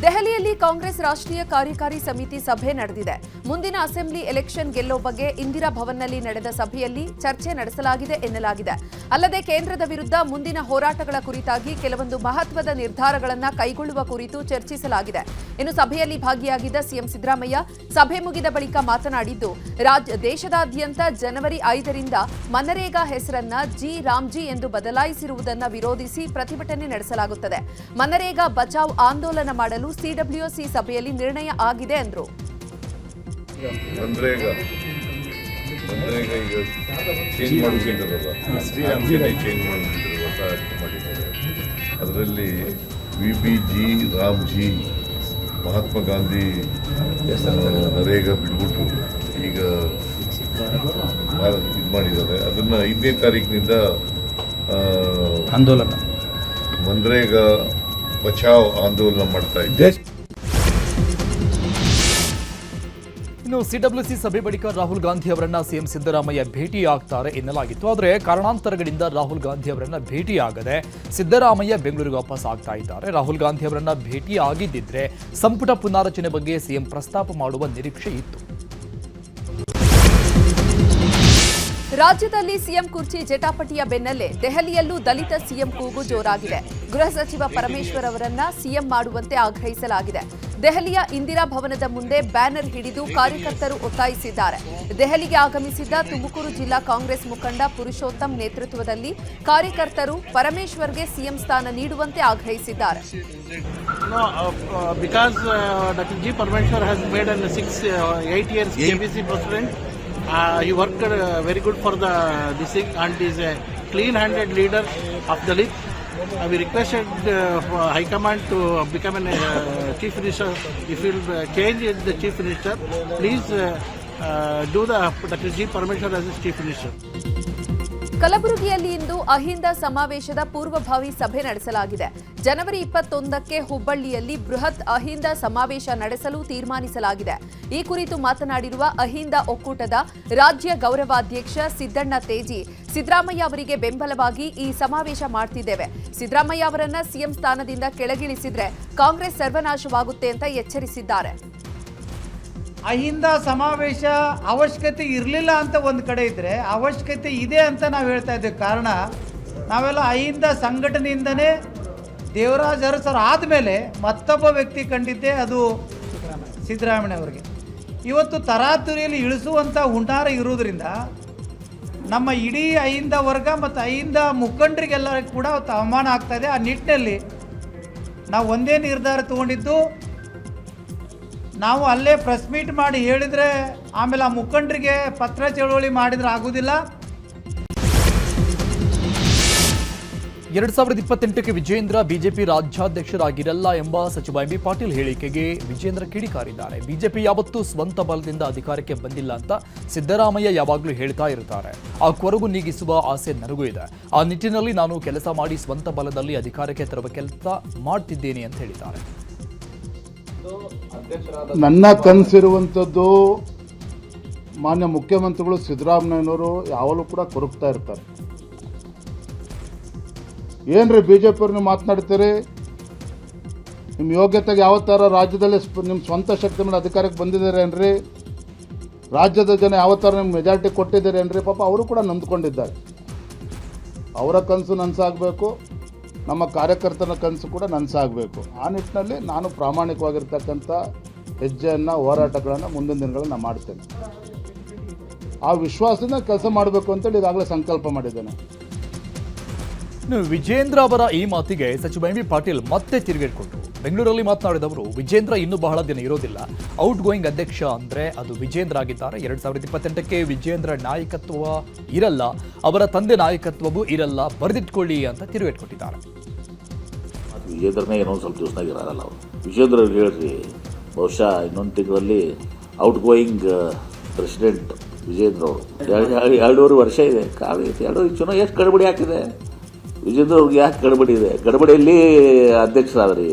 ದೆಹಲಿಯಲ್ಲಿ ಕಾಂಗ್ರೆಸ್ ರಾಷ್ಟ್ರೀಯ ಕಾರ್ಯಕಾರಿ ಸಮಿತಿ ಸಭೆ ನಡೆದಿದೆ. ಮುಂದಿನ ಅಸೆಂಬ್ಲಿ ಎಲೆಕ್ಷನ್ ಗೆಲ್ಲೋ ಬಗ್ಗೆ ಇಂದಿರಾ ಭವನ್ನಲ್ಲಿ ನಡೆದ ಸಭೆಯಲ್ಲಿ ಚರ್ಚೆ ನಡೆಸಲಾಗಿದೆ ಎನ್ನಲಾಗಿದೆ. ಅಲ್ಲದೆ ಕೇಂದ್ರದ ವಿರುದ್ಧ ಮುಂದಿನ ಹೋರಾಟಗಳ ಕುರಿತಾಗಿ ಕೆಲವೊಂದು ಮಹತ್ವದ ನಿರ್ಧಾರಗಳನ್ನು ಕೈಗೊಳ್ಳುವ ಕುರಿತು ಚರ್ಚಿಸಲಾಗಿದೆ. ಇನ್ನು ಸಭೆಯಲ್ಲಿ ಭಾಗಿಯಾಗಿದ್ದ ಸಿಎಂ ಸಿದ್ದರಾಮಯ್ಯ ಸಭೆ ಮುಗಿದ ಬಳಿಕ ಮಾತನಾಡಿದ್ದು, ದೇಶದಾದ್ಯಂತ ಜನವರಿ 5ರಿಂದ ಮನರೇಗಾ ಹೆಸರನ್ನ ಜಿ ರಾಮ್ಜಿ ಎಂದು ಬದಲಾಯಿಸಿರುವುದನ್ನು ವಿರೋಧಿಸಿ ಪ್ರತಿಭಟನೆ ನಡೆಸಲಾಗುತ್ತದೆ. ಮನರೇಗಾ ಬಚಾವ್ ಆಂದೋಲನ ಮಾಡಲು ಸಿಡಬ್ಲ್ಯೂಸಿ ಸಭೆಯಲ್ಲಿ ನಿರ್ಣಯ ಆಗಿದೆ ಎಂದರು. ಮನರೇಗಾ ಈಗ ಚೇಂಜ್ ಮಾಡಿದ್ದಾರೆ. ಅದರಲ್ಲಿ ವಿಬಿಜಿ ರಾಮ್ಜಿ ಮಹಾತ್ಮ ಗಾಂಧಿ ನರೇಗಾ ಬಿಟ್ಬಿಟ್ಟು ಈಗ ಇದು ಮಾಡಿದ್ದಾರೆ. ಅದನ್ನ 5ನೇ ತಾರೀಕಿನಿಂದ ಆಂದೋಲನ ಮನರೇಗಾ ಬಚಾವ್ ಆಂದೋಲನ ಮಾಡ್ತಾ ಇದ್ದಾರೆ. ಇನ್ನು ಸಿಡಬ್ಲ್ಯೂಸಿ ಸಭೆ ಬಳಿಕ ರಾಹುಲ್ ಗಾಂಧಿ ಅವರನ್ನ ಸಿಎಂ ಸಿದ್ದರಾಮಯ್ಯ ಭೇಟಿಯಾಗ್ತಾರೆ ಎನ್ನಲಾಗಿತ್ತು. ಆದರೆ ಕಾರಣಾಂತರಗಳಿಂದ ರಾಹುಲ್ ಗಾಂಧಿ ಅವರನ್ನ ಭೇಟಿಯಾಗದೆ ಸಿದ್ದರಾಮಯ್ಯ ಬೆಂಗಳೂರಿಗೆ ವಾಪಸ್ ಆಗ್ತಾ ಇದ್ದಾರೆ. ರಾಹುಲ್ ಗಾಂಧಿ ಅವರನ್ನ ಭೇಟಿಯಾಗಿದ್ದಿದ್ರೆ ಸಂಪುಟ ಪುನಾರಚನೆ ಬಗ್ಗೆ ಸಿಎಂ ಪ್ರಸ್ತಾಪ ಮಾಡುವ ನಿರೀಕ್ಷೆ ಇತ್ತು. ರಾಜ್ಯದಲ್ಲಿ ಸಿಎಂ ಕುರ್ಚಿ ಜಟಾಪಟಿಯ ಬೆನ್ನಲ್ಲೇ ದೆಹಲಿಯಲ್ಲೂ ದಲಿತ ಸಿಎಂ ಕೂಗು ಜೋರಾಗಿದೆ. ಗೃಹ ಸಚಿವ ಪರಮೇಶ್ವರ್ ಅವರನ್ನ ಸಿಎಂ ಮಾಡುವಂತೆ ಆಗ್ರಹಿಸಲಾಗಿದೆ. ದೆಹಲಿಯ ಇಂದಿರಾ ಭವನದ ಮುಂದೆ ಬ್ಯಾನರ್ ಹಿಡಿದು ಕಾರ್ಯಕರ್ತರು ಒತ್ತಾಯಿಸಿದ್ದಾರೆ. ದೆಹಲಿಗೆ ಆಗಮಿಸಿದ್ದ ತುಮಕೂರು ಜಿಲ್ಲಾ ಕಾಂಗ್ರೆಸ್ ಮುಖಂಡ ಪುರುಷೋತ್ತಮ್ ನೇತೃತ್ವದಲ್ಲಿ ಕಾರ್ಯಕರ್ತರು ಪರಮೇಶ್ವರ್ಗೆ ಸಿಎಂ ಸ್ಥಾನ ನೀಡುವಂತೆ ಆಗ್ರಹಿಸಿದ್ದಾರೆ. He worked very good for this thing and is a clean-handed leader of Dalit. We requested High Command to become a Chief Minister. If you will change the Chief Minister, please do Dr. G. Parmeshwar as Chief Minister. ಕಲಬುರಗಿಯಲ್ಲಿ ಇಂದು ಅಹಿಂದ ಸಮಾವೇಶದ ಪೂರ್ವಭಾವಿ ಸಭೆ ನಡೆಸಲಾಗಿದೆ. ಜನವರಿ 21ಕ್ಕೆ ಹುಬ್ಬಳ್ಳಿಯಲ್ಲಿ ಬೃಹತ್ ಅಹಿಂದ ಸಮಾವೇಶ ನಡೆಸಲು ತೀರ್ಮಾನಿಸಲಾಗಿದೆ. ಈ ಕುರಿತು ಮಾತನಾಡಿರುವ ಅಹಿಂದ ಒಕ್ಕೂಟದ ರಾಜ್ಯ ಗೌರವಾಧ್ಯಕ್ಷ ಸಿದ್ದಣ್ಣ ತೇಜಿ, ಸಿದ್ದರಾಮಯ್ಯ ಅವರಿಗೆ ಬೆಂಬಲವಾಗಿ ಈ ಸಮಾವೇಶ ಮಾಡ್ತಿದ್ದೇವೆ. ಸಿದ್ದರಾಮಯ್ಯ ಅವರನ್ನ ಸಿಎಂ ಸ್ಥಾನದಿಂದ ಕೆಳಗಿಳಿಸಿದ್ರೆ ಕಾಂಗ್ರೆಸ್ ಸರ್ವನಾಶವಾಗುತ್ತೆ ಅಂತ ಎಚ್ಚರಿಸಿದ್ದಾರೆ. ಅಹಿಂದ ಸಮಾವೇಶ ಅವಶ್ಯಕತೆ ಇರಲಿಲ್ಲ ಅಂತ ಒಂದು ಕಡೆ ಇದ್ದರೆ, ಅವಶ್ಯಕತೆ ಇದೆ ಅಂತ ನಾವು ಹೇಳ್ತಾ ಇದ್ದೇವೆ. ಕಾರಣ ನಾವೆಲ್ಲ ಅಹಿಂದ ಸಂಘಟನೆಯಿಂದನೇ ದೇವರಾಜ್ ಅರಸರು ಆದಮೇಲೆ ಮತ್ತೊಬ್ಬ ವ್ಯಕ್ತಿ ಕಂಡಿದ್ದೆ, ಅದು ಸಿದ್ದರಾಮಯ್ಯ ಅವರಿಗೆ. ಇವತ್ತು ತರಾತುರಿಯಲ್ಲಿ ಇಳಿಸುವಂಥ ಹುನ್ನಾರ ಇರುವುದರಿಂದ ನಮ್ಮ ಇಡೀ ಅಹಿಂದ ವರ್ಗ ಮತ್ತು ಅಹಿಂದ ಮುಖಂಡರಿಗೆಲ್ಲರಿಗೂ ಕೂಡ ಅವಮಾನ ಆಗ್ತಾಯಿದೆ. ಆ ನಿಟ್ಟಿನಲ್ಲಿ ನಾವು ಒಂದೇ ನಿರ್ಧಾರ ತಗೊಂಡಿದ್ದು, ನಾವು ಅಲ್ಲೇ ಪ್ರೆಸ್ ಮೀಟ್ ಮಾಡಿ ಹೇಳಿದರೆ ಆಮೇಲೆ ಆ ಮುಖಂಡರಿಗೆ ಪತ್ರ ಚಳವಳಿ ಮಾಡಿದ್ರೆ ಆಗುವುದಿಲ್ಲ. 2028ಕ್ಕೆ ವಿಜೇಂದ್ರ ಬಿಜೆಪಿ ರಾಜ್ಯಾಧ್ಯಕ್ಷರಾಗಿರಲ್ಲ ಎಂಬ ಸಚಿವ ಎಂಬಿ ಪಾಟೀಲ್ ಹೇಳಿಕೆಗೆ ವಿಜೇಂದ್ರ ಕಿಡಿಕಾರಿದ್ದಾರೆ. ಬಿಜೆಪಿ ಯಾವತ್ತೂ ಸ್ವಂತ ಬಲದಿಂದ ಅಧಿಕಾರಕ್ಕೆ ಬಂದಿಲ್ಲ ಅಂತ ಸಿದ್ದರಾಮಯ್ಯ ಯಾವಾಗಲೂ ಹೇಳ್ತಾ ಇರ್ತಾರೆ. ಆ ಕೊರಗು ನೀಗಿಸುವ ಆಸೆ ನನಗೂ ಇದೆ. ಆ ನಿಟ್ಟಿನಲ್ಲಿ ನಾನು ಕೆಲಸ ಮಾಡಿ ಸ್ವಂತ ಬಲದಲ್ಲಿ ಅಧಿಕಾರಕ್ಕೆ ತರುವ ಕೆಲಸ ಮಾಡ್ತಿದ್ದೇನೆ ಅಂತ ಹೇಳಿದ್ದಾರೆ. ನನ್ನ ಕನಸಿರುವಂಥದ್ದು ಮಾನ್ಯ ಮುಖ್ಯಮಂತ್ರಿಗಳು ಸಿದ್ದರಾಮಯ್ಯನವರು ಯಾವಾಗಲೂ ಕೂಡ ಕೊರಗ್ತಾ ಇರ್ತಾರೆ. ಏನ್ರಿ ಬಿಜೆಪಿಯವ್ರನ್ನ ಮಾತನಾಡ್ತೀರಿ, ನಿಮ್ಮ ಯೋಗ್ಯತೆಗೆ ಯಾವ ಥರ ರಾಜ್ಯದಲ್ಲಿ ನಿಮ್ಮ ಸ್ವಂತ ಶಕ್ತಿ ಮೇಲೆ ಅಧಿಕಾರಕ್ಕೆ ಬಂದಿದ್ದಾರೆ ಏನ್ರಿ, ರಾಜ್ಯದ ಜನ ಯಾವ ಥರ ನಿಮ್ಗೆ ಮೆಜಾರಿಟಿ ಕೊಟ್ಟಿದ್ದಾರೆ ಏನ್ರಿ. ಪಾಪ ಅವರು ಕೂಡ ನೊಂದ್ಕೊಂಡಿದ್ದಾರೆ. ಅವರ ಕನಸು ನನಸಾಗಬೇಕು, ನಮ್ಮ ಕಾರ್ಯಕರ್ತನ ಕನಸು ಕೂಡ ನನಸಾಗಬೇಕು. ಆ ನಿಟ್ಟಿನಲ್ಲಿ ನಾನು ಪ್ರಾಮಾಣಿಕವಾಗಿರ್ತಕ್ಕಂಥ ಹೆಜ್ಜೆಯನ್ನು, ಹೋರಾಟಗಳನ್ನು ಮುಂದಿನ ದಿನಗಳಲ್ಲಿ ನಾನು ಮಾಡ್ತೇನೆ. ಆ ವಿಶ್ವಾಸದಿಂದ ಕೆಲಸ ಮಾಡಬೇಕು ಅಂತೇಳಿ ಈಗಾಗಲೇ ಸಂಕಲ್ಪ ಮಾಡಿದ್ದೇನೆ. ವಿಜೇಂದ್ರ ಅವರ ಈ ಮಾತಿಗೆ ಸಚಿವ ಎಂಬಿ ಪಾಟೀಲ್ ಮತ್ತೆ ತಿರುಗೇಟ್ಕೊಂಡ್ರು. ಬೆಂಗಳೂರಲ್ಲಿ ಮಾತನಾಡಿದವರು, ವಿಜೇಂದ್ರ ಇನ್ನೂ ಬಹಳ ದಿನ ಇರೋದಿಲ್ಲ. ಔಟ್ ಗೋಯಿಂಗ್ ಅಧ್ಯಕ್ಷ ಅಂದ್ರೆ ಅದು ವಿಜೇಂದ್ರ ಆಗಿದ್ದಾರೆ. 2028ಕ್ಕೆ ವಿಜೇಂದ್ರ ನಾಯಕತ್ವ ಇರಲ್ಲ, ಅವರ ತಂದೆ ನಾಯಕತ್ವವೂ ಇರಲ್ಲ, ಬರೆದಿಟ್ಕೊಳ್ಳಿ ಅಂತ ತಿರುಗೇಟ್ಕೊಟ್ಟಿದ್ದಾರೆ. ವಿಜೇಂದ್ರನೇ ಏನೋ ಸ್ವಲ್ಪ ದಿವಸನಾಗ ಇರಲ್ಲ. ಅವರು ವಿಜೇಂದ್ರ ಹೇಳ್ರಿ, ಬಹುಶಃ ಇನ್ನೊಂದು ತಿಂಗಳಲ್ಲಿ ಔಟ್ ಗೋಯಿಂಗ್ ಪ್ರೆಸಿಡೆಂಟ್ ವಿಜೇಂದ್ರ ಅವರು. 2.5 ವರ್ಷ ಇದೆ, ಕಾಲ ಐತೆ. 2 ಚುನಾವ ಎಷ್ಟು ಗಡಬಡಿ ಹಾಕಿದೆ ವಿಜೇಂದ್ರ ಅವ್ರಿಗೆ, ಯಾಕೆ ಗಡಬಡಿ ಇದೆ? ಗಡಬಡಿಯಲ್ಲಿ ಅಧ್ಯಕ್ಷರಾದ್ರಿ,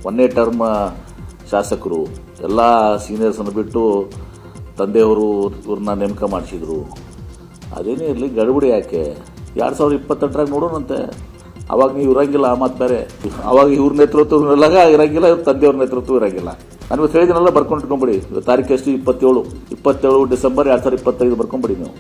1ನೇ ಟರ್ಮ್ ಶಾಸಕರು ಎಲ್ಲ ಸೀನಿಯರ್ಸನ್ನು ಬಿಟ್ಟು ತಂದೆಯವರು ಇವ್ರನ್ನ ನೇಮಕ ಮಾಡಿಸಿದ್ರು. ಅದೇನೇ ಇರಲಿ, ಗಡಬಡಿ ಯಾಕೆ? 2028ರಾಗ ನೋಡೋಣಂತೆ. ಅವಾಗ ನೀವು ಇರಂಗಿಲ್ಲ, ಮತ್ತು ಬೇರೆ ಅವಾಗ ಇವ್ರ ನೇತೃತ್ವ ಇರಂಗಿಲ್ಲ, ಇವ್ರ ತಂದೆಯವ್ರ ನೇತೃತ್ವ ಇರಂಗಿಲ್ಲ. ನಾನು ಹೇಳಿದನೆಲ್ಲ ಬರ್ಕೊಂಡಿಟ್ಕೊಂಬಿಡಿ. ತಾರೀಕು ಎಷ್ಟು? 27 ಡಿಸೆಂಬರ್ 2025 ಬರ್ಕೊಂಬಿಡಿ ನೀವು.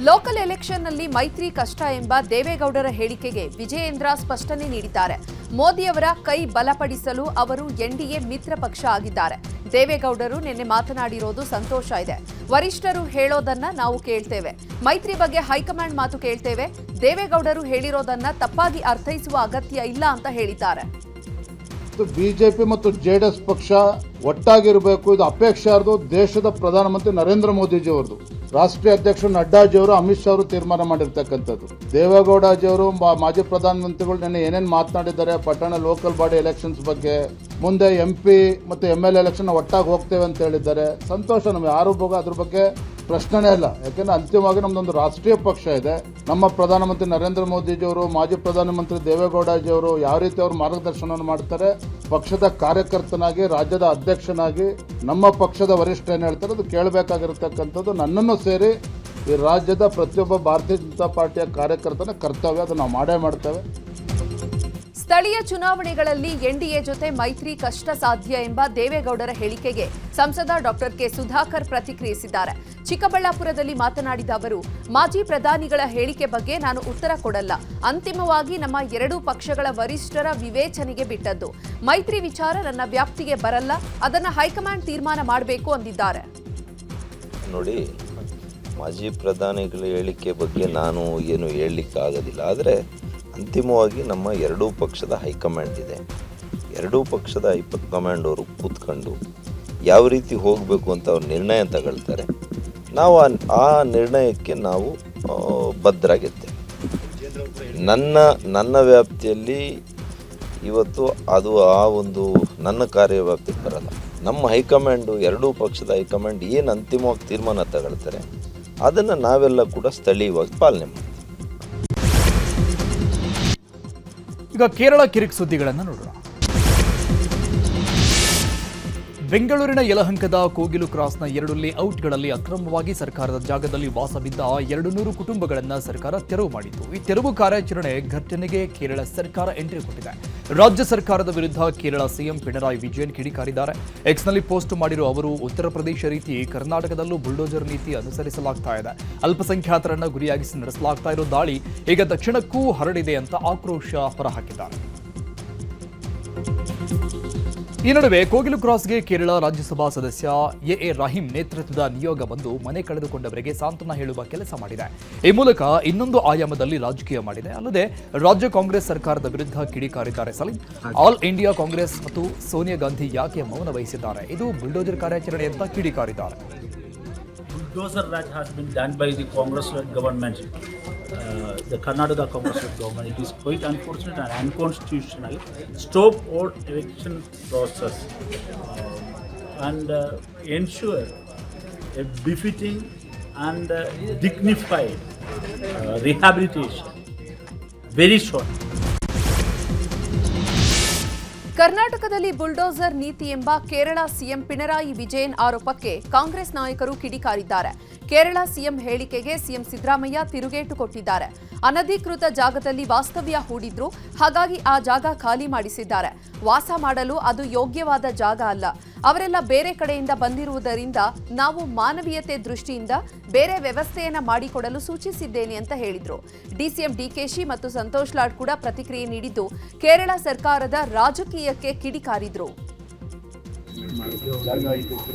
ಲೋಕಲ್ ಎಲೆಕ್ಷನ್ನಲ್ಲಿ ಮೈತ್ರಿ ಕಷ್ಟ ಎಂಬ ದೇವೇಗೌಡರ ಹೇಳಿಕೆಗೆ ವಿಜಯೇಂದ್ರ ಸ್ಪಷ್ಟನೆ ನೀಡಿದ್ದಾರೆ. ಮೋದಿಯವರ ಕೈ ಬಲಪಡಿಸಲು ಅವರು ಎನ್ಡಿಎ ಮಿತ್ರ ಪಕ್ಷ ಆಗಿದ್ದಾರೆ. ದೇವೇಗೌಡರು ನಿನ್ನೆ ಮಾತನಾಡಿರೋದು ಸಂತೋಷ ಇದೆ. ವರಿಷ್ಠರು ಹೇಳೋದನ್ನ ನಾವು ಕೇಳ್ತೇವೆ. ಮೈತ್ರಿ ಬಗ್ಗೆ ಹೈಕಮಾಂಡ್ ಮಾತು ಕೇಳ್ತೇವೆ. ದೇವೇಗೌಡರು ಹೇಳಿರೋದನ್ನ ತಪ್ಪಾಗಿ ಅರ್ಥೈಸುವ ಅಗತ್ಯ ಇಲ್ಲ ಅಂತ ಹೇಳಿದ್ದಾರೆ. ಬಿಜೆಪಿ ಮತ್ತು ಜೆಡಿಎಸ್ ಪಕ್ಷ ಒಟ್ಟಾಗಿರಬೇಕು, ಇದು ಅಪೇಕ್ಷೆ ಇರೋದು ದೇಶದ ಪ್ರಧಾನಮಂತ್ರಿ ನರೇಂದ್ರ ಮೋದಿಜಿ ಅವರದು. ರಾಷ್ಟ್ರೀಯ ಅಧ್ಯಕ್ಷರು ನಡ್ಡಾಜಿಯವರು, ಅಮಿತ್ ಶಾ ಅವರು ತೀರ್ಮಾನ ಮಾಡಿರ್ತಕ್ಕಂಥದ್ದು. ದೇವೇಗೌಡಜಿಯವರು ಮಾಜಿ ಪ್ರಧಾನಮಂತ್ರಿಗಳು ನಿನ್ನೆ ಏನೇನು ಮಾತನಾಡಿದ್ದಾರೆ ಪಟ್ಟಣ ಲೋಕಲ್ ಬಾಡಿ ಎಲೆಕ್ಷನ್ಸ್ ಬಗ್ಗೆ, ಮುಂದೆ MP ಮತ್ತು MLA ಎಲೆಕ್ಷನ್ ಒಟ್ಟಾಗಿ ಹೋಗ್ತೇವೆ ಅಂತ ಹೇಳಿದ್ದಾರೆ. ಸಂತೋಷ, ನಮಗೆ ಯಾರು ಅದ್ರ ಬಗ್ಗೆ ಪ್ರಶ್ನೆನೇ ಇಲ್ಲ. ಯಾಕೆಂದ್ರೆ ಅಂತಿಮವಾಗಿ ನಮ್ದೊಂದು ರಾಷ್ಟ್ರೀಯ ಪಕ್ಷ ಇದೆ. ನಮ್ಮ ಪ್ರಧಾನಮಂತ್ರಿ ನರೇಂದ್ರ ಮೋದಿಜಿಯವರು, ಮಾಜಿ ಪ್ರಧಾನಮಂತ್ರಿ ದೇವೇಗೌಡಜಿಯವರು ಯಾವ ರೀತಿ ಅವರು ಮಾರ್ಗದರ್ಶನವನ್ನು ಮಾಡ್ತಾರೆ, ಪಕ್ಷದ ಕಾರ್ಯಕರ್ತನಾಗಿ, ರಾಜ್ಯದ ಅಧ್ಯಕ್ಷನಾಗಿ ನಮ್ಮ ಪಕ್ಷದ ವರಿಷ್ಠ ಏನು ಹೇಳ್ತಾರೆ ಅದು ಕೇಳಬೇಕಾಗಿರ್ತಕ್ಕಂಥದ್ದು ನನ್ನನ್ನು ಸೇರಿ ಈ ರಾಜ್ಯದ ಪ್ರತಿಯೊಬ್ಬ ಭಾರತೀಯ ಜನತಾ ಪಾರ್ಟಿಯ ಕಾರ್ಯಕರ್ತನ ಕರ್ತವ್ಯ. ಅದು ನಾವು ಮಾಡೇ ಮಾಡ್ತೇವೆ. ಸ್ಥಳೀಯ ಚುನಾವಣೆಗಳಲ್ಲಿ ಎನ್ಡಿಎ ಜೊತೆ ಮೈತ್ರಿ ಕಷ್ಟ ಸಾಧ್ಯ ಎಂಬ ದೇವೇಗೌಡರ ಹೇಳಿಕೆಗೆ ಸಂಸದ ಡಾಕ್ಟರ್ ಕೆ ಸುಧಾಕರ್ ಪ್ರತಿಕ್ರಿಯಿಸಿದ್ದಾರೆ. ಚಿಕ್ಕಬಳ್ಳಾಪುರದಲ್ಲಿ ಮಾತನಾಡಿದ ಅವರು, ಮಾಜಿ ಪ್ರಧಾನಿಗಳ ಹೇಳಿಕೆ ಬಗ್ಗೆ ನಾನು ಉತ್ತರ ಕೊಡಲ್ಲ. ಅಂತಿಮವಾಗಿ ನಮ್ಮ ಎರಡೂ ಪಕ್ಷಗಳ ವರಿಷ್ಠರ ವಿವೇಚನೆಗೆ ಬಿಟ್ಟದ್ದು. ಮೈತ್ರಿ ವಿಚಾರ ನನ್ನ ವ್ಯಾಪ್ತಿಗೆ ಬರಲ್ಲ, ಅದನ್ನ ಹೈಕಮಾಂಡ್ ತೀರ್ಮಾನ ಮಾಡಬೇಕು ಅಂದಿದ್ದಾರೆ. ನೋಡಿ, ಮಾಜಿ ಪ್ರಧಾನಿಗಳ ಹೇಳಿಕೆ ಬಗ್ಗೆ ನಾನು ಏನು ಹೇಳಲಿಕ್ಕಾಗೋದಿಲ್ಲ. ಆದರೆ ಅಂತಿಮವಾಗಿ ನಮ್ಮ ಎರಡೂ ಪಕ್ಷದ ಹೈಕಮಾಂಡ್ ಇದೆ. ಎರಡೂ ಪಕ್ಷದ ಹೈಕಮಾಂಡ್ ಅವರು ಕೂತ್ಕೊಂಡು ಯಾವ ರೀತಿ ಹೋಗಬೇಕು ಅಂತ ಅವ್ರು ನಿರ್ಣಯ ತಗೊಳ್ತಾರೆ. ನಾವು ಆ ನಿರ್ಣಯಕ್ಕೆ ನಾವು ಬದ್ಧರಾಗಿರ್ತೇವೆ. ನನ್ನ ವ್ಯಾಪ್ತಿಯಲ್ಲಿ ಇವತ್ತು ಅದು ಆ ಒಂದು ನನ್ನ ಕಾರ್ಯವ್ಯಾಪ್ತಿಗೆ ಬರಲ್ಲ. ನಮ್ಮ ಹೈಕಮಾಂಡು, ಎರಡೂ ಪಕ್ಷದ ಹೈಕಮಾಂಡ್ ಏನು ಅಂತಿಮವಾಗಿ ತೀರ್ಮಾನ ತಗೊಳ್ತಾರೆ ಅದನ್ನು ನಾವೆಲ್ಲ ಕೂಡ ಸ್ಥಳೀಯವಾಗಿ ಪಾಲನೆ ಮಾಡ್ತೀವಿ. ಈಗ ಕೇರಳ ಕಿರಿಕ್ ಸುದ್ದಿಗಳನ್ನು ನೋಡೋಣ. ಬೆಂಗಳೂರಿನ ಯಲಹಂಕದ ಕೋಗಿಲು ಕ್ರಾಸ್ನ 2 ಲೇಔಟ್ಗಳಲ್ಲಿ ಅಕ್ರಮವಾಗಿ ಸರ್ಕಾರದ ಜಾಗದಲ್ಲಿ ವಾಸವಿದ್ದ 200 ಕುಟುಂಬಗಳನ್ನು ಸರ್ಕಾರ ತೆರವು ಮಾಡಿತು. ಈ ತೆರವು ಕಾರ್ಯಾಚರಣೆ ಘಟನೆಗೆ ಕೇರಳ ಸರ್ಕಾರ ಎಂಟ್ರಿ ಕೊಟ್ಟಿದೆ. ರಾಜ್ಯ ಸರ್ಕಾರದ ವಿರುದ್ಧ ಕೇರಳ ಸಿಎಂ ಪಿಣರಾಯಿ ವಿಜಯನ್ ಕಿಡಿಕಾರಿದ್ದಾರೆ. ಎಕ್ಸ್ನಲ್ಲಿ ಪೋಸ್ಟ್ ಮಾಡಿರುವ ಅವರು, ಉತ್ತರ ಪ್ರದೇಶ ರೀತಿ ಕರ್ನಾಟಕದಲ್ಲೂ ಬುಲ್ಡೋಜರ್ ನೀತಿ ಅನುಸರಿಸಲಾಗ್ತಾ ಇದೆ. ಅಲ್ಪಸಂಖ್ಯಾತರನ್ನ ಗುರಿಯಾಗಿಸಿ ನಡೆಸಲಾಗ್ತಾ ಇರೋ ದಾಳಿ ಈಗ ದಕ್ಷಿಣಕ್ಕೂ ಹರಡಿದೆ ಅಂತ ಆಕ್ರೋಶ ಹೊರಹಾಕಿದ್ದಾರೆ. ಈ ನಡುವೆ ಕೋಗಿಲು ಕ್ರಾಸ್ಗೆ ಕೇರಳ ರಾಜ್ಯಸಭಾ ಸದಸ್ಯ ಎ ರಹೀಂ ನೇತೃತ್ವದ ನಿಯೋಗ ಬಂದು ಮನೆ ಕಳೆದುಕೊಂಡವರಿಗೆ ಸಾಂತ್ವನ ಹೇಳುವ ಕೆಲಸ ಮಾಡಿದೆ. ಈ ಮೂಲಕ ಇನ್ನೊಂದು ಆಯಾಮದಲ್ಲಿ ರಾಜಕೀಯ ಮಾಡಿದೆ. ಅಲ್ಲದೆ ರಾಜ್ಯ ಕಾಂಗ್ರೆಸ್ ಸರ್ಕಾರದ ವಿರುದ್ಧ ಕಿಡಿಕಾರಿದ್ದಾರೆ ಸಲೀಂ. ಆಲ್ ಇಂಡಿಯಾ ಕಾಂಗ್ರೆಸ್ ಮತ್ತು ಸೋನಿಯಾ ಗಾಂಧಿ ಯಾಕೆ ಮೌನ ವಹಿಸಿದ್ದಾರೆ? ಇದು ಬುಲ್ಡೋಜರ್ ಕಾರ್ಯಾಚರಣೆ ಅಂತ ಕಿಡಿಕಾರಿದ್ದಾರೆ. Bulldozer Raj has been done by the Congress-led government, the Karnataka Congress-led government. It is quite unfortunate and unconstitutional. Stop all election process and ensure a befitting and dignified rehabilitation. Very short. ಕರ್ನಾಟಕದಲ್ಲಿ bulldozer ನೀತಿ ಎಂಬ Kerala CM Pinarayi Vijayan ಆರೋಪಕ್ಕೆ ಕಾಂಗ್ರೆಸ್ ನಾಯಕರು ಕಿಡಿಕಾರಿದ್ದಾರೆ. Kerala CM ಹೇಳಿಕೆಗೆ CM Siddaramaiah ತಿರುಗೇಟು ಕೊಟ್ಟಿದ್ದಾರೆ. ಅನಧಿಕೃತ ಜಾಗದಲ್ಲಿ ವಾಸ್ತವ್ಯ ಹೂಡಿದ್ರು, ಹಾಗಾಗಿ ಆ ಜಾಗ ಖಾಲಿ ಮಾಡಿಸಿದ್ದಾರೆ. ವಾಸ ಮಾಡಲು ಅದು ಯೋಗ್ಯವಾದ ಜಾಗ ಅಲ್ಲ. ಅವರೆಲ್ಲ ಬೇರೆ ಕಡೆಯಿಂದ ಬಂದಿರುವುದರಿಂದ ನಾವು ಮಾನವೀಯತೆ ದೃಷ್ಟಿಯಿಂದ ಬೇರೆ ವ್ಯವಸ್ಥೆಯನ್ನ ಮಾಡಿಕೊಡಲು ಸೂಚಿಸಿದ್ದೇನೆ ಅಂತ ಹೇಳಿದ್ರು. ಡಿಸಿಎಂ ಡಿಕೆಶಿ ಮತ್ತು ಸಂತೋಷ್ ಲಾಡ್ ಕೂಡ ಪ್ರತಿಕ್ರಿಯೆ ನೀಡಿದ್ದು ಕೇರಳ ಸರ್ಕಾರದ ರಾಜಕೀಯಕ್ಕೆ ಕಿಡಿಕಾರಿದ್ರು.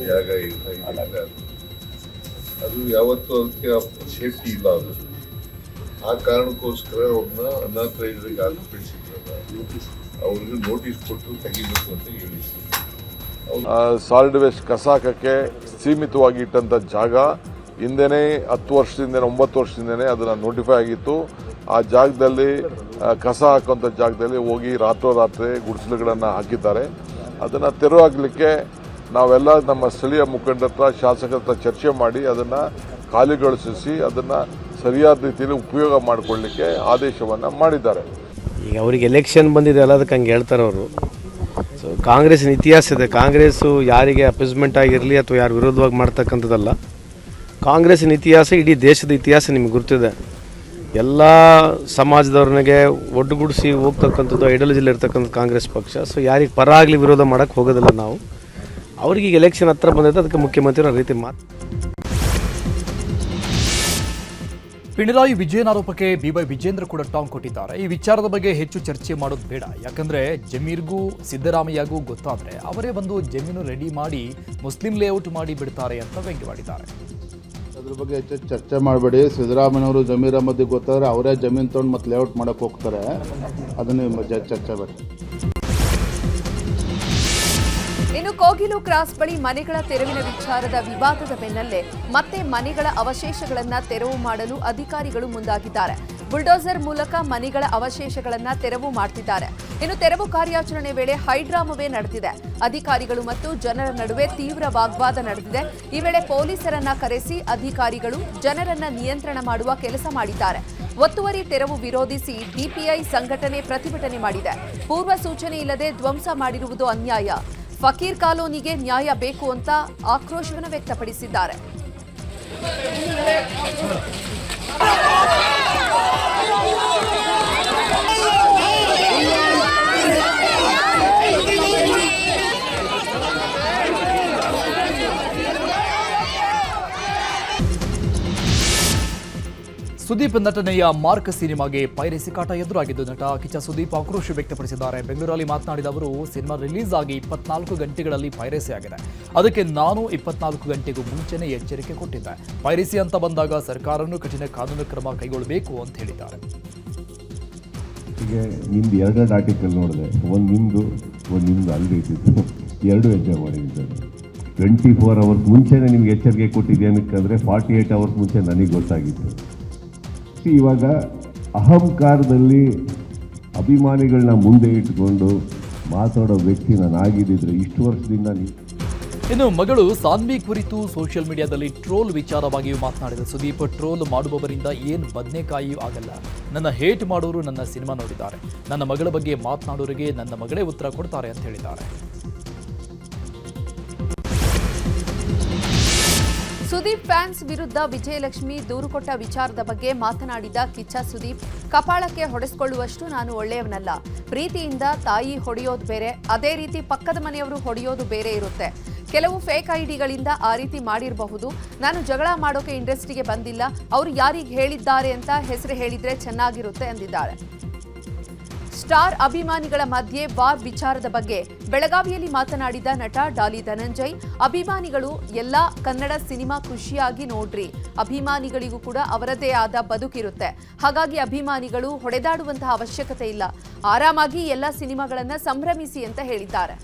ಅದು ಯಾವತ್ತೂ ಅದಕ್ಕೆ ಸೇಫ್ಟಿ ಇಲ್ಲ. ಅದು ಆ ಕಾರಣಕ್ಕೋಸ್ಕರ ಅವ್ರನ್ನ ಅನಾಥರೈಸ್ರಿಗೆ ಹಾಕಿಬಿಡಿಸಿದ್ರಲ್ಲ, ಅವ್ರಿಗೆ ನೋಟಿಸ್ ಕೊಟ್ಟು ತೆಗಿಬೇಕು ಅಂತ ಹೇಳಿ. ಸಾಲಿಡ್ ವೇಸ್ಟ್ ಕಸ ಹಾಕಕ್ಕೆ ಸೀಮಿತವಾಗಿ ಇಟ್ಟಂಥ ಜಾಗ ಹಿಂದೆನೇ 10 ವರ್ಷದಿಂದನೇ 9 ವರ್ಷದಿಂದನೇ ಅದನ್ನು ನೋಟಿಫೈ ಆಗಿತ್ತು. ಆ ಜಾಗದಲ್ಲಿ ಕಸ ಹಾಕುವಂಥ ಜಾಗದಲ್ಲಿ ಹೋಗಿ ರಾತ್ರೋರಾತ್ರಿ ಗುಡಿಸಲುಗಳನ್ನು ಹಾಕಿದ್ದಾರೆ. ಅದನ್ನು ತೆರವು ಹಾಕಲಿಕ್ಕೆ ನಾವೆಲ್ಲ ನಮ್ಮ ಸ್ಥಳೀಯ ಮುಖಂಡರ ಹತ್ರ, ಶಾಸಕರ ಹತ್ರ ಚರ್ಚೆ ಮಾಡಿ ಅದನ್ನು ಖಾಲಿಗೊಳಿಸಿ ಅದನ್ನು ಸರಿಯಾದ ರೀತಿಯಲ್ಲಿ ಉಪಯೋಗ ಮಾಡಿಕೊಳ್ಳಲಿಕ್ಕೆ ಆದೇಶವನ್ನು ಮಾಡಿದ್ದಾರೆ. ಈಗ ಅವರಿಗೆ ಎಲೆಕ್ಷನ್ ಬಂದಿದೆ ಅಲ್ಲ, ಅದಕ್ಕೆ ಹಂಗೆ ಹೇಳ್ತಾರೆ ಅವರು. ಸೊ ಕಾಂಗ್ರೆಸ್ಸಿನ ಇತಿಹಾಸ ಇದೆ. ಕಾಂಗ್ರೆಸ್ಸು ಯಾರಿಗೆ ಅಪೋಸ್ಮೆಂಟ್ ಆಗಿರಲಿ ಅಥವಾ ಯಾರು ವಿರೋಧವಾಗಿ ಮಾಡ್ತಕ್ಕಂಥದ್ದಲ್ಲ. ಕಾಂಗ್ರೆಸ್ಸಿನ ಇತಿಹಾಸ ಇಡೀ ದೇಶದ ಇತಿಹಾಸ ನಿಮಗೆ ಗೊತ್ತಿದೆ. ಎಲ್ಲ ಸಮಾಜದವ್ರನಿಗೆ ಒಟ್ಟುಗೂಡಿಸಿ ಹೋಗ್ತಕ್ಕಂಥದ್ದು ಐಡಿಯಾಲಜಿಲಿ ಇರ್ತಕ್ಕಂಥ ಕಾಂಗ್ರೆಸ್ ಪಕ್ಷ. ಸೊ ಯಾರಿಗೆ ಪರ ಆಗಲಿ ವಿರೋಧ ಮಾಡೋಕ್ಕೆ ಹೋಗೋದಿಲ್ಲ ನಾವು. ಅವ್ರಿಗೆ ಈಗ ಎಲೆಕ್ಷನ್ ಹತ್ರ ಬಂದೈತೆ, ಅದಕ್ಕೆ ಮುಖ್ಯಮಂತ್ರಿ ಆ ರೀತಿ ಮಾತು. ಪಿಣರಾಯಿ ವಿಜಯನ್ ಆರೋಪಕ್ಕೆ ಬಿವೈ ವಿಜೇಂದ್ರ ಕೂಡ ಟಾಂಗ್ ಕೊಟ್ಟಿದ್ದಾರೆ. ಈ ವಿಚಾರದ ಬಗ್ಗೆ ಹೆಚ್ಚು ಚರ್ಚೆ ಮಾಡೋದು ಬೇಡ, ಯಾಕಂದ್ರೆ ಜಮೀರ್ಗೂ ಸಿದ್ದರಾಮಯ್ಯಗೂ ಗೊತ್ತಾದ್ರೆ ಅವರೇ ಬಂದು ಜಮೀನು ರೆಡಿ ಮಾಡಿ ಮುಸ್ಲಿಂ ಲೇಔಟ್ ಮಾಡಿ ಬಿಡ್ತಾರೆ ಅಂತ ವ್ಯಂಗ್ಯವಾಡಿದ್ದಾರೆ. ಅದ್ರ ಬಗ್ಗೆ ಹೆಚ್ಚು ಚರ್ಚೆ ಮಾಡಬೇಡಿ. ಸಿದ್ದರಾಮಯ್ಯವರು ಜಮೀರ್ ಅಹಮದಿಗೆ ಗೊತ್ತಾದ್ರೆ ಅವರೇ ಜಮೀನು ತೊಗೊಂಡು ಮತ್ತೆ ಲೇಔಟ್ ಮಾಡಕ್ಕೆ ಹೋಗ್ತಾರೆ. ಅದನ್ನು ಚರ್ಚೆ ಬೇಡ. ಇನ್ನು ಕೋಗಿಲು ಕ್ರಾಸ್ ಬಳಿ ಮನೆಗಳ ತೆರವಿನ ವಿಚಾರದ ವಿವಾದದ ಬೆನ್ನಲ್ಲೇ ಮತ್ತೆ ಮನೆಗಳ ಅವಶೇಷಗಳನ್ನು ತೆರವು ಮಾಡಲು ಅಧಿಕಾರಿಗಳು ಮುಂದಾಗಿದ್ದಾರೆ. ಬುಲ್ಡೋಸರ್ ಮೂಲಕ ಮನೆಗಳ ಅವಶೇಷಗಳನ್ನು ತೆರವು ಮಾಡ್ತಿದ್ದಾರೆ. ಇನ್ನು ತೆರವು ಕಾರ್ಯಾಚರಣೆ ವೇಳೆ ಹೈಡ್ರಾಮವೇ ನಡೆದಿದೆ. ಅಧಿಕಾರಿಗಳು ಮತ್ತು ಜನರ ನಡುವೆ ತೀವ್ರ ವಾಗ್ವಾದ ನಡೆದಿದೆ. ಈ ವೇಳೆ ಪೊಲೀಸರನ್ನ ಕರೆಸಿ ಅಧಿಕಾರಿಗಳು ಜನರನ್ನ ನಿಯಂತ್ರಣ ಮಾಡುವ ಕೆಲಸ ಮಾಡಿದ್ದಾರೆ. ಒತ್ತುವರಿ ತೆರವು ವಿರೋಧಿಸಿ ಡಿಪಿಐ ಸಂಘಟನೆ ಪ್ರತಿಭಟನೆ ಮಾಡಿದೆ. ಪೂರ್ವ ಸೂಚನೆ ಇಲ್ಲದೆ ಧ್ವಂಸ ಮಾಡಿರುವುದು ಅನ್ಯಾಯ. ಫಕೀರ್ ಕಾಲೋನಿಗೆ ನ್ಯಾಯ ಬೇಕು ಅಂತ ಆಕ್ರೋಶವನ್ನು ವ್ಯಕ್ತಪಡಿಸಿದ್ದಾರೆ. ಸುದೀಪ್ ನಟನೆಯ ಮಾರ್ಕ್ ಸಿನಿಮಾಗೆ ಪೈರಸಿ ಕಾಟ ಎದುರಾಗಿದ್ದು ನಟ ಕಿಚ್ಚ ಸುದೀಪ್ ಆಕ್ರೋಶ ವ್ಯಕ್ತಪಡಿಸಿದ್ದಾರೆ. ಬೆಂಗಳೂರಲ್ಲಿ ಮಾತನಾಡಿದ ಅವರು, ಸಿನಿಮಾ ರಿಲೀಸ್ ಆಗಿ 24 ಗಂಟೆಗಳಲ್ಲಿ ಪೈರಸಿ ಆಗಿದೆ. ಅದಕ್ಕೆ ನಾನು 24 ಗಂಟೆಗೂ ಮುಂಚೆನೇ ಎಚ್ಚರಿಕೆ ಕೊಟ್ಟಿದ್ದೆ. ಪೈರಸಿ ಅಂತ ಬಂದಾಗ ಸರ್ಕಾರನೂ ಕಠಿಣ ಕಾನೂನು ಕ್ರಮ ಕೈಗೊಳ್ಳಬೇಕು ಅಂತ ಹೇಳಿದ್ದಾರೆ. ಈಗ ನಿಮ್ದು 2 ಆರ್ಟಿಕಲ್ ನೋಡಿದೆ, ಒಂದು ನಿಮ್ದು ಅಲ್ಲಿ ಇದ್ದಿದ್ದು, 2 ಎಂಜಾಯ್ ಮಾಡಿದ್ದೀನಿ. 24 ಅವರ್ಸ್ ಮುಂಚೆನೇ ನಿಮ್ಗೆ ಎಚ್ಚರಿಕೆ ಕೊಟ್ಟಿದ್ದೇನಕ್ಕಂದರೆ 48 ಅವರ್ಸ್ ಮುಂಚೆ ನನಗೆ ಗೊತ್ತಾಗಿತ್ತು. ಇವಾಗ ಅಹಂಕಾರದಲ್ಲಿ ಅಭಿಮಾನಿಗಳನ್ನ ಮುಂದೆ ಇಟ್ಕೊಂಡು ಮಾತಾಡೋ ವ್ಯಕ್ತಿ ನಾನು ಆಗಿದ್ದಿದ್ರೆ ಇಷ್ಟು ವರ್ಷದಿಂದ ಇನ್ನು ಮಗಳು ಸಾನ್ವಿ ಕುರಿತು ಸೋಷಿಯಲ್ ಮೀಡಿಯಾದಲ್ಲಿ ಟ್ರೋಲ್ ವಿಚಾರವಾಗಿಯೂ ಮಾತನಾಡಿದ ಸುದೀಪ್, ಟ್ರೋಲ್ ಮಾಡುವವರಿಂದ ಏನು ಬದನೆಕಾಯಿಯೂ ಆಗಲ್ಲ. ನನ್ನ ಹೇಟ್ ಮಾಡೋರು ನನ್ನ ಸಿನಿಮಾ ನೋಡಿದ್ದಾರೆ. ನನ್ನ ಮಗಳ ಬಗ್ಗೆ ಮಾತನಾಡೋರಿಗೆ ನನ್ನ ಮಗಳೇ ಉತ್ತರ ಕೊಡ್ತಾರೆ ಅಂತ ಹೇಳಿದ್ದಾರೆ. ಸುದೀಪ್ ಫ್ಯಾನ್ಸ್ ವಿರುದ್ಧ ವಿಜಯಲಕ್ಷ್ಮಿ ದೂರು ಕೊಟ್ಟ ವಿಚಾರದ ಬಗ್ಗೆ ಮಾತನಾಡಿದ ಕಿಚ್ಚ ಸುದೀಪ್, ಕಪಾಳಕ್ಕೆ ಹೊಡೆಸ್ಕೊಳ್ಳುವಷ್ಟು ನಾನು ಒಳ್ಳೆಯವನಲ್ಲ. ಪ್ರೀತಿಯಿಂದ ತಾಯಿ ಹೊಡೆಯೋದು ಬೇರೆ, ಅದೇ ರೀತಿ ಪಕ್ಕದ ಮನೆಯವರು ಹೊಡೆಯೋದು ಬೇರೆ ಇರುತ್ತೆ. ಕೆಲವು ಫೇಕ್ ಐಡಿಗಳಿಂದ ಆ ರೀತಿ ಮಾಡಿರಬಹುದು. ನಾನು ಜಗಳ ಮಾಡೋಕೆ ಇಂಡಸ್ಟ್ರಿಗೆ ಬಂದಿಲ್ಲ. ಅವರು ಯಾರಿಗೆ ಹೇಳಿದ್ದಾರೆ ಅಂತ ಹೆಸರು ಹೇಳಿದ್ರೆ ಚೆನ್ನಾಗಿರುತ್ತೆ ಎಂದಿದ್ದಾರೆ. ಸ್ಟಾರ್ ಅಭಿಮಾನಿಗಳ ಮಧ್ಯೆ ವಾರ್ ವಿಚಾರದ ಬಗ್ಗೆ ಬೆಳಗಾವಿಯಲ್ಲಿ ಮಾತನಾಡಿದ ನಟ ಡಾಲಿ ಧನಂಜಯ್, ಅಭಿಮಾನಿಗಳು ಎಲ್ಲಾ ಕನ್ನಡ ಸಿನಿಮಾ ಖುಷಿಯಾಗಿ ನೋಡ್ರಿ. ಅಭಿಮಾನಿಗಳಿಗೂ ಕೂಡ ಅವರದೇ ಆದ ಬದುಕಿರುತ್ತೆ. ಹಾಗಾಗಿ ಅಭಿಮಾನಿಗಳು ಹೊಡೆದಾಡುವಂತಹ ಅವಶ್ಯಕತೆ ಇಲ್ಲ. ಆರಾಮಾಗಿ ಎಲ್ಲ ಸಿನಿಮಾಗಳನ್ನ ಸಂಭ್ರಮಿಸಿ ಅಂತ ಹೇಳಿದ್ದಾರೆ.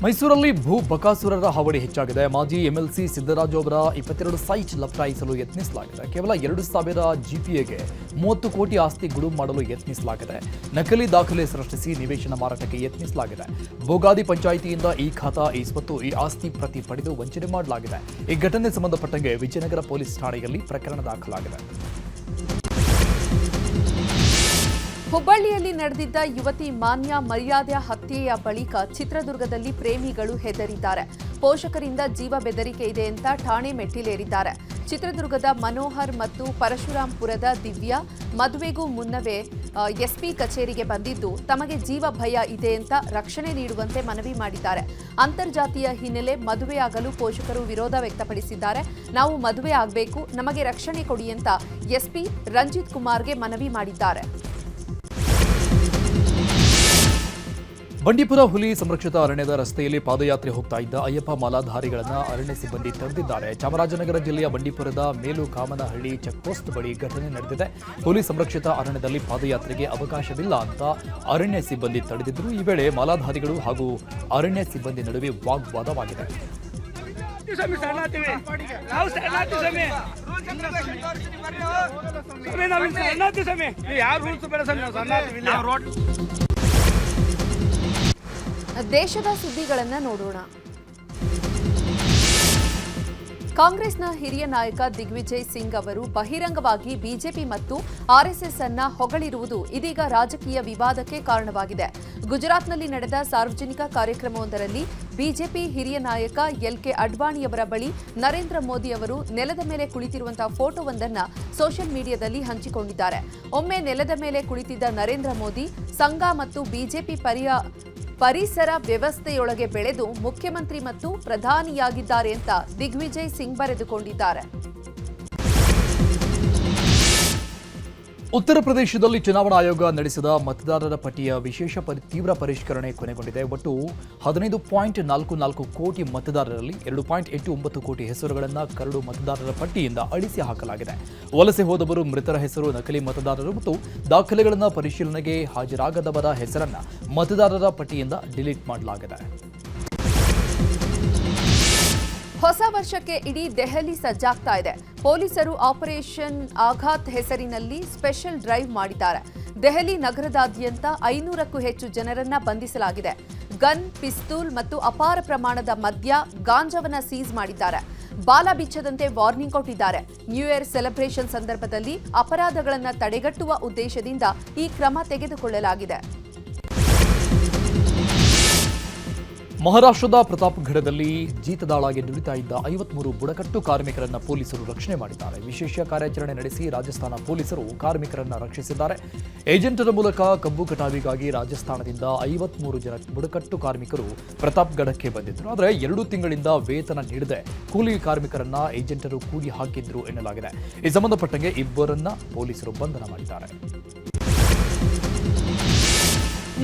ಮೈಸೂರಲ್ಲಿ ಭೂ ಬಕಾಸುರರ ಹಾವಳಿ ಹೆಚ್ಚಾಗಿದೆ. ಮಾಜಿ ಎಂಎಲ್ಸಿ ಸಿದ್ದರಾಜು ಅವರ 22 ಸೈಟ್ ಲಪಟಾಯಿಸಲು ಯತ್ನಿಸಲಾಗಿದೆ. ಕೇವಲ 2,000 ಜಿಪಿಎಗೆ 30 ಕೋಟಿ ಆಸ್ತಿ ಗುಡುಂ ಮಾಡಲು ಯತ್ನಿಸಲಾಗಿದೆ. ನಕಲಿ ದಾಖಲೆ ಸೃಷ್ಟಿಸಿ ನಿವೇಶನ ಮಾರಾಟಕ್ಕೆ ಯತ್ನಿಸಲಾಗಿದೆ. ಭೋಗಾದಿ ಪಂಚಾಯಿತಿಯಿಂದ ಈ ಖಾತಾ, ಈ ಸ್ವತ್ತು, ಈ ಆಸ್ತಿ ಪ್ರತಿ ಪಡೆದು ವಂಚನೆ ಮಾಡಲಾಗಿದೆ. ಈ ಘಟನೆ ಸಂಬಂಧಪಟ್ಟಂಗೆ ವಿಜಯನಗರ ಪೊಲೀಸ್ ಠಾಣೆಯಲ್ಲಿ ಪ್ರಕರಣ ದಾಖಲಾಗಿದೆ. ಹುಬ್ಬಳ್ಳಿಯಲ್ಲಿ ನಡೆದಿದ್ದ ಯುವತಿ ಮಾನ್ಯ ಮರ್ಯಾದೆ ಹತ್ಯೆಯ ಬಳಿಕ ಚಿತ್ರದುರ್ಗದಲ್ಲಿ ಪ್ರೇಮಿಗಳು ಹೆದರಿದ್ದಾರೆ. ಪೋಷಕರಿಂದ ಜೀವ ಬೆದರಿಕೆ ಇದೆ ಅಂತ ಠಾಣೆ ಮೆಟ್ಟಿಲೇರಿದ್ದಾರೆ. ಚಿತ್ರದುರ್ಗದ ಮನೋಹರ್ ಮತ್ತು ಪರಶುರಾಂಪುರದ ದಿವ್ಯಾ ಮದುವೆಗೂ ಮುನ್ನವೇ ಎಸ್ಪಿ ಕಚೇರಿಗೆ ಬಂದಿದ್ದು ತಮಗೆ ಜೀವ ಭಯ ಇದೆ ಅಂತ ರಕ್ಷಣೆ ನೀಡುವಂತೆ ಮನವಿ ಮಾಡಿದ್ದಾರೆ. ಅಂತರ್ಜಾತೀಯ ಹಿನ್ನೆಲೆ ಮದುವೆಯಾಗಲು ಪೋಷಕರು ವಿರೋಧ ವ್ಯಕ್ತಪಡಿಸಿದ್ದಾರೆ. ನಾವು ಮದುವೆ ಆಗಬೇಕು, ನಮಗೆ ರಕ್ಷಣೆ ಕೊಡಿ ಅಂತ ಎಸ್ಪಿ ರಂಜಿತ್ ಕುಮಾರ್ಗೆ ಮನವಿ ಮಾಡಿದ್ದಾರೆ. ಬಂಡೀಪುರ ಹುಲಿ ಸಂರಕ್ಷಿತ ಅರಣ್ಯದ ರಸ್ತೆಯಲ್ಲಿ ಪಾದಯಾತ್ರೆ ಹೋಗ್ತಾ ಇದ್ದ ಅಯ್ಯಪ್ಪ ಮಾಲಾಧಾರಿಗಳನ್ನು ಅರಣ್ಯ ಸಿಬ್ಬಂದಿ ತಡೆದಿದ್ದಾರೆ. ಚಾಮರಾಜನಗರ ಜಿಲ್ಲೆಯ ಬಂಡೀಪುರದ ಮೇಲು ಕಾಮನಹಳ್ಳಿ ಚೆಕ್ಪೋಸ್ಟ್ ಬಳಿ ಘಟನೆ ನಡೆದಿದೆ. ಹುಲಿ ಸಂರಕ್ಷಿತ ಅರಣ್ಯದಲ್ಲಿ ಪಾದಯಾತ್ರೆಗೆ ಅವಕಾಶವಿಲ್ಲ ಅಂತ ಅರಣ್ಯ ಸಿಬ್ಬಂದಿ ತಡೆದಿದ್ದರು. ಈ ವೇಳೆ ಮಾಲಾಧಾರಿಗಳು ಹಾಗೂ ಅರಣ್ಯ ಸಿಬ್ಬಂದಿ ನಡುವೆ ವಾಗ್ವಾದವಾಗಿದೆ. ದೇಶದ ಸುದ್ದಿಗಳನ್ನು ನೋಡೋಣ. ಕಾಂಗ್ರೆಸ್ನ ಹಿರಿಯ ನಾಯಕ ದಿಗ್ವಿಜಯ್ ಸಿಂಗ್ ಅವರು ಬಹಿರಂಗವಾಗಿ ಬಿಜೆಪಿ ಮತ್ತು ಆರ್ಎಸ್ಎಸ್ ಅನ್ನ ಹೊಗಳಿರುವುದು ಇದೀಗ ರಾಜಕೀಯ ವಿವಾದಕ್ಕೆ ಕಾರಣವಾಗಿದೆ. ಗುಜರಾತ್ನಲ್ಲಿ ನಡೆದ ಸಾರ್ವಜನಿಕ ಕಾರ್ಯಕ್ರಮವೊಂದರಲ್ಲಿ ಬಿಜೆಪಿ ಹಿರಿಯ ನಾಯಕ ಎಲ್ಕೆ ಅಡ್ವಾಣಿಯವರ ಬಳಿ ನರೇಂದ್ರ ಮೋದಿ ಅವರು ನೆಲದ ಮೇಲೆ ಕುಳಿತಿರುವಂತಹ ಫೋಟೋವೊಂದನ್ನು ಸೋಷಿಯಲ್ ಮೀಡಿಯಾದಲ್ಲಿ ಹಂಚಿಕೊಂಡಿದ್ದಾರೆ. ಒಮ್ಮೆ ನೆಲದ ಮೇಲೆ ಕುಳಿತಿದ್ದ ನರೇಂದ್ರ ಮೋದಿ ಸಂಘ ಮತ್ತು ಬಿಜೆಪಿ ಪರಿಸರ ವ್ಯವಸ್ಥೆಯೊಳಗೆ ಬೆಳೆದು ಮುಖ್ಯಮಂತ್ರಿ ಮತ್ತು ಪ್ರಧಾನಿಯಾಗಿದ್ದಾರೆ ಅಂತ ದಿಗ್ವಿಜಯ್ ಸಿಂಗ್ ಬರೆದುಕೊಂಡಿದ್ದಾರೆ. ಉತ್ತರ ಪ್ರದೇಶದಲ್ಲಿ ಚುನಾವಣಾ ಆಯೋಗ ನಡೆಸಿದ ಮತದಾರರ ಪಟ್ಟಿಯ ವಿಶೇಷ ತೀವ್ರ ಪರಿಷ್ಕರಣೆ ಕೊನೆಗೊಂಡಿದೆ. ಒಟ್ಟು 15.44 ಕೋಟಿ ಮತದಾರರಲ್ಲಿ 2.89 ಕೋಟಿ ಹೆಸರುಗಳನ್ನು ಕರಡು ಮತದಾರರ ಪಟ್ಟಿಯಿಂದ ಅಳಿಸಿ ಹಾಕಲಾಗಿದೆ. ವಲಸೆ ಹೋದವರು, ಮೃತರ ಹೆಸರು, ನಕಲಿ ಮತದಾರರು ಮತ್ತು ದಾಖಲೆಗಳನ್ನು ಪರಿಶೀಲನೆಗೆ ಹಾಜರಾಗದವರ ಹೆಸರನ್ನು ಮತದಾರರ ಪಟ್ಟಿಯಿಂದ ಡಿಲೀಟ್ ಮಾಡಲಾಗಿದೆ. ಹೊಸ ವರ್ಷಕ್ಕೆ ಇಡೀ ದೆಹಲಿ ಸಜ್ಜಾಗ್ತಾ ಇದೆ. ಪೊಲೀಸರು ಆಪರೇಷನ್ ಆಘಾತ್ ಹೆಸರಿನಲ್ಲಿ ಸ್ಪೆಷಲ್ ಡ್ರೈವ್ ಮಾಡಿದ್ದಾರೆ. ದೆಹಲಿ ನಗರದಾದ್ಯಂತ 500ಕ್ಕೂ ಹೆಚ್ಚು ಜನರನ್ನ ಬಂಧಿಸಲಾಗಿದೆ. ಗನ್, ಪಿಸ್ತೂಲ್ ಮತ್ತು ಅಪಾರ ಪ್ರಮಾಣದ ಮದ್ಯ, ಗಾಂಜಾವನ್ನ ಸೀಸ್ ಮಾಡಿದ್ದಾರೆ. ಬಾಲ ಬಿಚ್ಚದಂತೆ ವಾರ್ನಿಂಗ್ ಕೊಟ್ಟಿದ್ದಾರೆ. ನ್ಯೂ ಇಯರ್ ಸೆಲೆಬ್ರೇಷನ್ ಸಂದರ್ಭದಲ್ಲಿ ಅಪರಾಧಗಳನ್ನು ತಡೆಗಟ್ಟುವ ಉದ್ದೇಶದಿಂದ ಈ ಕ್ರಮ ತೆಗೆದುಕೊಳ್ಳಲಾಗಿದೆ. ಮಹಾರಾಷ್ಟ್ರದ ಪ್ರತಾಪ್ಗಢದಲ್ಲಿ ಜೀತದಾಳಾಗಿ ದುಡಿತಾ ಇದ್ದ 53 ಬುಡಕಟ್ಟು ಕಾರ್ಮಿಕರನ್ನ ಪೊಲೀಸರು ರಕ್ಷಣೆ ಮಾಡಿದ್ದಾರೆ. ವಿಶೇಷ ಕಾರ್ಯಾಚರಣೆ ನಡೆಸಿ ರಾಜಸ್ಥಾನ ಪೊಲೀಸರು ಕಾರ್ಮಿಕರನ್ನ ರಕ್ಷಿಸಿದ್ದಾರೆ. ಏಜೆಂಟರ ಮೂಲಕ ಕಬ್ಬು ಕಟಾವಿಗಾಗಿ ರಾಜಸ್ಥಾನದಿಂದ 53 ಜನ ಬುಡಕಟ್ಟು ಕಾರ್ಮಿಕರು ಪ್ರತಾಪ್ಗಢಕ್ಕೆ ಬಂದಿದ್ದರು. ಆದರೆ 2 ತಿಂಗಳಿಂದ ವೇತನ ನೀಡದೆ ಕೂಲಿ ಕಾರ್ಮಿಕರನ್ನ ಏಜೆಂಟರು ಕೂಲಿ ಹಾಕಿದ್ರು ಎನ್ನಲಾಗಿದೆ. ಈ ಸಂಬಂಧಪಟ್ಟಂಗೆ ಇಬ್ಬರನ್ನ ಪೊಲೀಸರು ಬಂಧನ ಮಾಡಿದ್ದಾರೆ.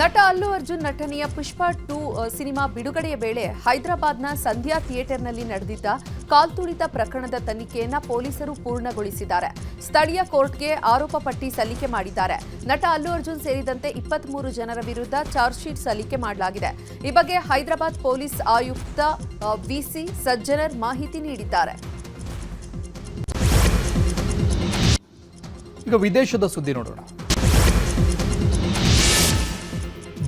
ನಟ ಅಲ್ಲು ಅರ್ಜುನ್ ನಟನೆಯ ಪುಷ್ಪ 2 ಸಿನಿಮಾ ಬಿಡುಗಡೆಯ ವೇಳೆ ಹೈದರಾಬಾದ್ನ ಸಂಧ್ಯಾ ಥಿಯೇಟರ್ನಲ್ಲಿ ನಡೆದಿದ್ದ ಕಾಲ್ತುಳಿತ ಪ್ರಕರಣದ ತನಿಖೆಯನ್ನ ಪೊಲೀಸರು ಪೂರ್ಣಗೊಳಿಸಿದ್ದಾರೆ. ಸ್ಥಳೀಯ ಕೋರ್ಟ್ಗೆ ಆರೋಪ ಪಟ್ಟಿ ಸಲ್ಲಿಕೆ ಮಾಡಿದ್ದಾರೆ. ನಟ ಅಲ್ಲು ಅರ್ಜುನ್ ಸೇರಿದಂತೆ 23 ಜನರ ವಿರುದ್ಧ ಚಾರ್ಜ್ ಶೀಟ್ ಸಲ್ಲಿಕೆ ಮಾಡಲಾಗಿದೆ. ಈ ಬಗ್ಗೆ ಹೈದರಾಬಾದ್ ಪೊಲೀಸ್ ಆಯುಕ್ತ ವಿಸಿ ಸಜ್ಜನರ್ ಮಾಹಿತಿ ನೀಡಿದ್ದಾರೆ. ಈಗ ವಿದೇಶದ ಸುದ್ದಿ ನೋಡೋಣ.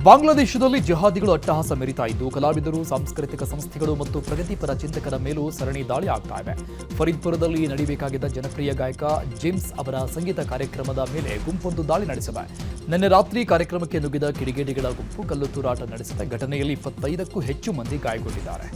ಬಾಂಗ್ಲಾದೇಶದಲ್ಲಿ ಜಿಹಾದಿಗಳು ಅಟ್ಟಹಾಸ ಮೆರಿತಾ ಇದ್ದು ಕಲಾವಿದರು, ಸಾಂಸ್ಕೃತಿಕ ಸಂಸ್ಥೆಗಳು ಮತ್ತು ಪ್ರಗತಿಪರ ಚಿಂತಕರ ಮೇಲೂ ಸರಣಿ ದಾಳಿ ಆಗ್ತಾ ಇವೆ. ಫರೀದ್ಪುರದಲ್ಲಿ ನಡೆಯಬೇಕಾಗಿದ್ದ ಜನಪ್ರಿಯ ಗಾಯಕ ಜೇಮ್ಸ್ ಅವರ ಸಂಗೀತ ಕಾರ್ಯಕ್ರಮದ ಮೇಲೆ ಗುಂಪೊಂದು ದಾಳಿ ನಡೆಸಿದೆ. ನಿನ್ನೆ ರಾತ್ರಿ ಕಾರ್ಯಕ್ರಮಕ್ಕೆ ನುಗ್ಗಿದ ಕಿಡಿಗೇಡಿಗಳ ಗುಂಪು ಕಲ್ಲು ತೂರಾಟ ನಡೆಸಿದೆ. ಘಟನೆಯಲ್ಲಿ 25ಕ್ಕೂ ಹೆಚ್ಚು ಮಂದಿ ಗಾಯಗೊಂಡಿದ್ದಾರೆ.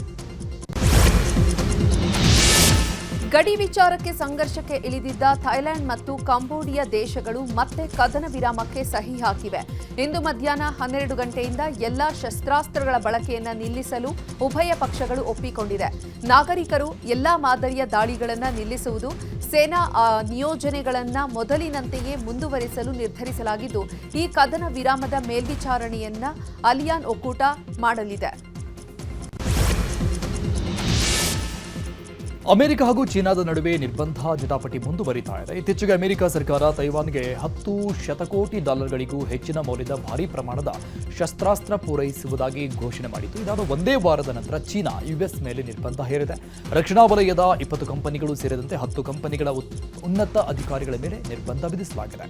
ಗಡಿ ವಿಚಾರಕ್ಕೆ ಸಂಘರ್ಷಕ್ಕೆ ಇಳಿದಿದ್ದ ಥೈಲ್ಯಾಂಡ್ ಮತ್ತು ಕಾಂಬೋಡಿಯಾ ದೇಶಗಳು ಮತ್ತೆ ಕದನ ವಿರಾಮಕ್ಕೆ ಸಹಿ ಹಾಕಿವೆ. ಇಂದು ಮಧ್ಯಾಹ್ನ 12 ಗಂಟೆಯಿಂದ ಎಲ್ಲಾ ಶಸ್ತ್ರಾಸ್ತ್ರಗಳ ಬಳಕೆಯನ್ನು ನಿಲ್ಲಿಸಲು ಉಭಯ ಪಕ್ಷಗಳು ಒಪ್ಪಿಕೊಂಡಿದೆ. ನಾಗರಿಕರು ಎಲ್ಲಾ ಮಾದರಿಯ ದಾಳಿಗಳನ್ನು ನಿಲ್ಲಿಸುವುದು, ಸೇನಾ ನಿಯೋಜನೆಗಳನ್ನು ಮೊದಲಿನಂತೆಯೇ ಮುಂದುವರಿಸಲು ನಿರ್ಧರಿಸಲಾಗಿದ್ದು, ಈ ಕದನ ವಿರಾಮದ ಮೇಲ್ವಿಚಾರಣೆಯನ್ನ ಅಲಿಯಾನ್ ಒಕ್ಕೂಟ ಮಾಡಲಿದೆ. ಅಮೆರಿಕ ಹಾಗೂ ಚೀನಾದ ನಡುವೆ ನಿರ್ಬಂಧ ಜಟಾಪಟಿ ಮುಂದುವರಿತಾ ಇದೆ. ಇತ್ತೀಚೆಗೆ ಅಮೆರಿಕ ಸರ್ಕಾರ ತೈವಾನ್ಗೆ $10 ಶತಕೋಟಿ ಹೆಚ್ಚಿನ ಮೌಲ್ಯದ ಭಾರೀ ಪ್ರಮಾಣದ ಶಸ್ತ್ರಾಸ್ತ್ರ ಪೂರೈಸುವುದಾಗಿ ಘೋಷಣೆ ಮಾಡಿತು. ಇದಾದ ಒಂದೇ ವಾರದ ನಂತರ ಚೀನಾ ಯುಎಸ್ ಮೇಲೆ ನಿರ್ಬಂಧ ಹೇರಿದೆ. ರಕ್ಷಣಾ ವಲಯದ 20 ಕಂಪನಿಗಳು ಸೇರಿದಂತೆ 10 ಕಂಪನಿಗಳ ಉನ್ನತ ಅಧಿಕಾರಿಗಳ ಮೇಲೆ ನಿರ್ಬಂಧ ವಿಧಿಸಲಾಗಿದೆ.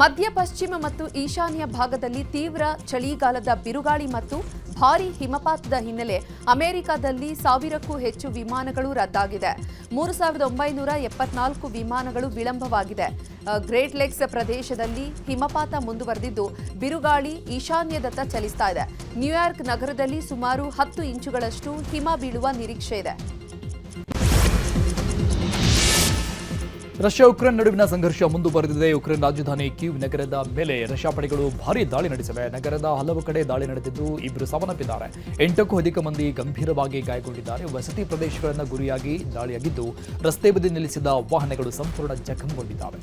ಮಧ್ಯ ಪಶ್ಚಿಮ ಮತ್ತು ಈಶಾನ್ಯ ಭಾಗದಲ್ಲಿ ತೀವ್ರ ಚಳಿಗಾಲದ ಬಿರುಗಾಳಿ ಮತ್ತು ಭಾರೀ ಹಿಮಪಾತದ ಹಿನ್ನೆಲೆ ಅಮೆರಿಕದಲ್ಲಿ 1000ಕ್ಕೂ ಹೆಚ್ಚು ವಿಮಾನಗಳು ರದ್ದಾಗಿದೆ. 3974 ವಿಮಾನಗಳು ವಿಳಂಬವಾಗಿದೆ. ಗ್ರೇಟ್ ಲೇಕ್ಸ್ ಪ್ರದೇಶದಲ್ಲಿ ಹಿಮಪಾತ ಮುಂದುವರೆದಿದ್ದು ಬಿರುಗಾಳಿ ಈಶಾನ್ಯದತ್ತ ಚಲಿಸ್ತಾ ಇದೆ. ನ್ಯೂಯಾರ್ಕ್ ನಗರದಲ್ಲಿ ಸುಮಾರು 10 ಇಂಚುಗಳಷ್ಟು ಹಿಮ ಬೀಳುವ ನಿರೀಕ್ಷೆ ಇದೆ. ರಷ್ಯಾ ಉಕ್ರೇನ್ ನಡುವಿನ ಸಂಘರ್ಷ ಮುಂದುವರೆದಿದೆ. ಉಕ್ರೇನ್ ರಾಜಧಾನಿ ಕೀವ್ ನಗರದ ಮೇಲೆ ರಷ್ಯಾ ಪಡೆಗಳು ಭಾರೀ ದಾಳಿ ನಡೆಸಿವೆ. ನಗರದ ಹಲವು ಕಡೆ ದಾಳಿ ನಡೆದಿದ್ದು 2 ಸಾವನ್ನಪ್ಪಿದ್ದಾರೆ. 8ಕ್ಕೂ ಅಧಿಕ ಮಂದಿ ಗಂಭೀರವಾಗಿ ಗಾಯಗೊಂಡಿದ್ದಾರೆ. ವಸತಿ ಪ್ರದೇಶಗಳನ್ನು ಗುರಿಯಾಗಿ ದಾಳಿಯಾಗಿದ್ದು ರಸ್ತೆ ಬದಿ ನಿಲ್ಲಿಸಿದ ವಾಹನಗಳು ಸಂಪೂರ್ಣ ಜಖಂಗೊಂಡಿದ್ದಾವೆ.